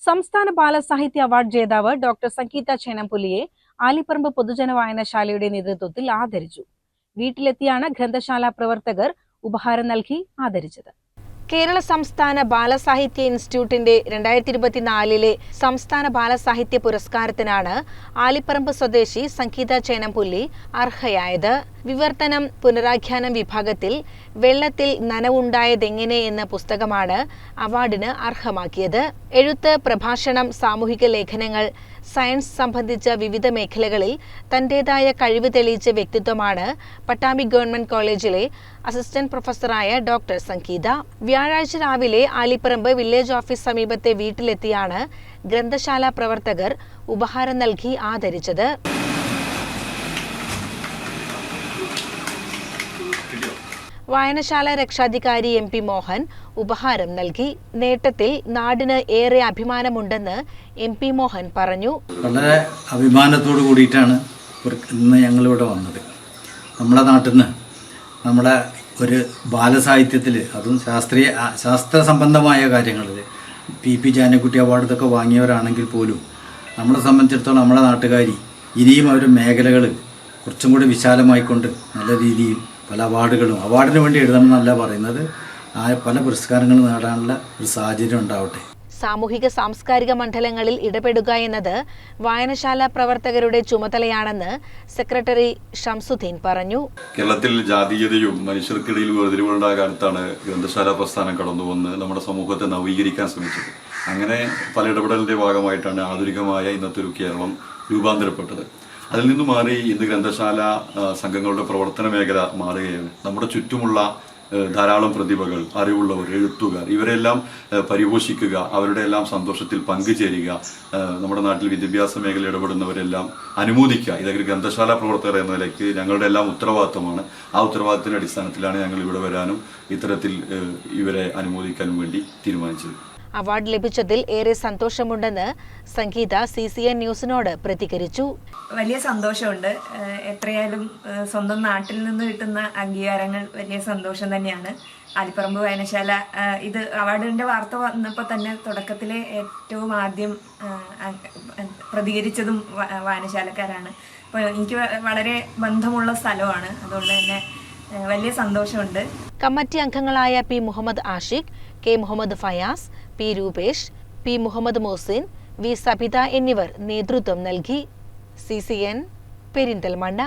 സംസ്ഥാന ബാലസാഹിത്യ അവാർഡ് ജേതാവ് ഡോക്ടർ സംഗീത ചേനംപുലിയെ ആലിപ്പറമ്പ് പൊതുജന വായനശാലയുടെ നേതൃത്വത്തിൽ ആദരിച്ചു. വീട്ടിലെത്തിയാണ് ഗ്രന്ഥശാല പ്രവർത്തകർ ഉപഹാരം നൽകി ആദരിച്ചത്. കേരള സംസ്ഥാന ബാലസാഹിത്യ ഇൻസ്റ്റിറ്റ്യൂട്ടിന്റെ 2024 സംസ്ഥാന ബാലസാഹിത്യ പുരസ്കാരത്തിനാണ് ആലിപ്പറമ്പ് സ്വദേശി സംഗീത ചേനംപുല്ലി അർഹയായത്. വിവർത്തനം പുനരാഖ്യാനം വിഭാഗത്തിൽ വെള്ളത്തിൽ നനവുണ്ടായതെങ്ങനെ എന്ന പുസ്തകമാണ് അവാർഡിന് അർഹമാക്കിയത്. എഴുത്ത്, പ്രഭാഷണം, സാമൂഹിക ലേഖനങ്ങൾ, സയൻസ് സംബന്ധിച്ച വിവിധ മേഖലകളിൽ തന്റേതായ കഴിവ് തെളിയിച്ച വ്യക്തിത്വമാണ് പട്ടാമ്പി ഗവൺമെന്റ് കോളേജിലെ അസിസ്റ്റന്റ് പ്രൊഫസറായ ഡോക്ടർ സംഗീത. വ്യാഴാഴ്ച രാവിലെ ആലിപ്പറമ്പ് വില്ലേജ് ഓഫീസ് സമീപത്തെ വീട്ടിലെത്തിയാണ് ഗ്രന്ഥശാല പ്രവർത്തകർ ഉപഹാരം നൽകി ആദരിച്ചത്. വായനശാല രക്ഷാധികാരി MP മോഹൻ ഉപഹാരം നൽകി. നേട്ടത്തിൽ നാടിന് ഏറെ അഭിമാനമുണ്ടെന്ന് MP മോഹൻ പറഞ്ഞു. വളരെ അഭിമാനത്തോടു കൂടിയിട്ടാണ് ഇന്ന് ഞങ്ങളിവിടെ വന്നത്. നമ്മുടെ നാട്ടിൽ നിന്ന് നമ്മുടെ ഒരു ബാലസാഹിത്യത്തിൽ, അതും ശാസ്ത്ര സംബന്ധമായ കാര്യങ്ങളിൽ PP ജാനക്കുട്ടി അവാർഡ് ഇതൊക്കെ വാങ്ങിയവരാണെങ്കിൽ പോലും നമ്മളെ സംബന്ധിച്ചിടത്തോളം നമ്മുടെ നാട്ടുകാരി ഇനിയും അവർ മേഖലകൾ കുറച്ചും കൂടി വിശാലമായിക്കൊണ്ട് നല്ല രീതിയിൽ പല അവാർഡിന് വേണ്ടി എഴുതണം എന്നല്ല പറയുന്നത്, പല പുരസ്കാരങ്ങളും നേടാനുള്ള ഒരു സാഹചര്യം ഉണ്ടാവട്ടെ. സാമൂഹിക സാംസ്കാരിക മണ്ഡലങ്ങളിൽ ഇടപെടുക എന്നത് വായനശാല പ്രവർത്തകരുടെ ചുമതലയാണെന്ന് സെക്രട്ടറി ഷംസുദ്ദീൻ പറഞ്ഞു. കേരളത്തിൽ ജാതീയതയും മനുഷ്യർക്കിടയിൽ വേർതിരിവുകളുടെ കാലത്താണ് ഗ്രന്ഥശാല പ്രസ്ഥാനം കടന്നുവന്ന് നമ്മുടെ സമൂഹത്തെ നവീകരിക്കാൻ ശ്രമിച്ചത്. അങ്ങനെ പല ഇടപെടലിന്റെ ഭാഗമായിട്ടാണ് ആധുനികമായ ഇന്നത്തെ ഒരു കേരളം രൂപാന്തരപ്പെട്ടത്. അതിൽ നിന്ന് മാറി ഇന്ന് ഗ്രന്ഥശാല സംഘങ്ങളുടെ പ്രവർത്തന മേഖല മാറുകയാണ്. നമ്മുടെ ചുറ്റുമുള്ള ധാരാളം പ്രതിഭകൾ, അറിവുള്ളവർ, എഴുത്തുകാർ, ഇവരെല്ലാം പരിപോഷിക്കുക, അവരുടെ എല്ലാം സന്തോഷത്തിൽ പങ്കുചേരുക, നമ്മുടെ നാട്ടിൽ വിദ്യാഭ്യാസ മേഖല ഇടപെടുന്നവരെല്ലാം അനുമോദിക്കുക. ഇതൊരു ഗ്രന്ഥശാല പ്രവർത്തകർ എന്ന നിലയ്ക്ക് ഞങ്ങളുടെ എല്ലാം ഉത്തരവാദിത്തമാണ്. ആ ഉത്തരവാദിത്തത്തിന്റെ അടിസ്ഥാനത്തിലാണ് ഞങ്ങൾ ഇവിടെ വരാനും ഇത്തരത്തിൽ ഇവരെ അനുമോദിക്കാനും വേണ്ടി തീരുമാനിച്ചത്. അവാർഡ് ലഭിച്ചതിൽ ഏറെ സന്തോഷമുണ്ടെന്ന് സംഗീത CCN ന്യൂസിനോട് പ്രതികരിച്ചു. വലിയ സന്തോഷമുണ്ട്. എത്രയായാലും സ്വന്തം നാട്ടിൽ നിന്ന് കിട്ടുന്ന അംഗീകാരങ്ങൾ വലിയ സന്തോഷം തന്നെയാണ്. ആലിപ്പറമ്പ് വായനശാല ഇത് അവാർഡിന്റെ വാർത്ത വന്നപ്പോൾ തന്നെ തുടക്കത്തിലെ ഏറ്റവും ആദ്യം പ്രതികരിച്ചതും വായനശാലക്കാരാണ്. അപ്പോൾ എനിക്ക് വളരെ ബന്ധമുള്ള സ്ഥലമാണ്, അതുകൊണ്ട് തന്നെ വലിയ സന്തോഷമുണ്ട്. കമ്മിറ്റി അംഗങ്ങളായ P Muhammad Ashiq, K Muhammad Fayaz, P Rupesh, P Muhammad Mohsin, V Sabitha എന്നിവർ നേതൃത്വം നൽകി. CCN പെരിന്തൽമണ്ണ.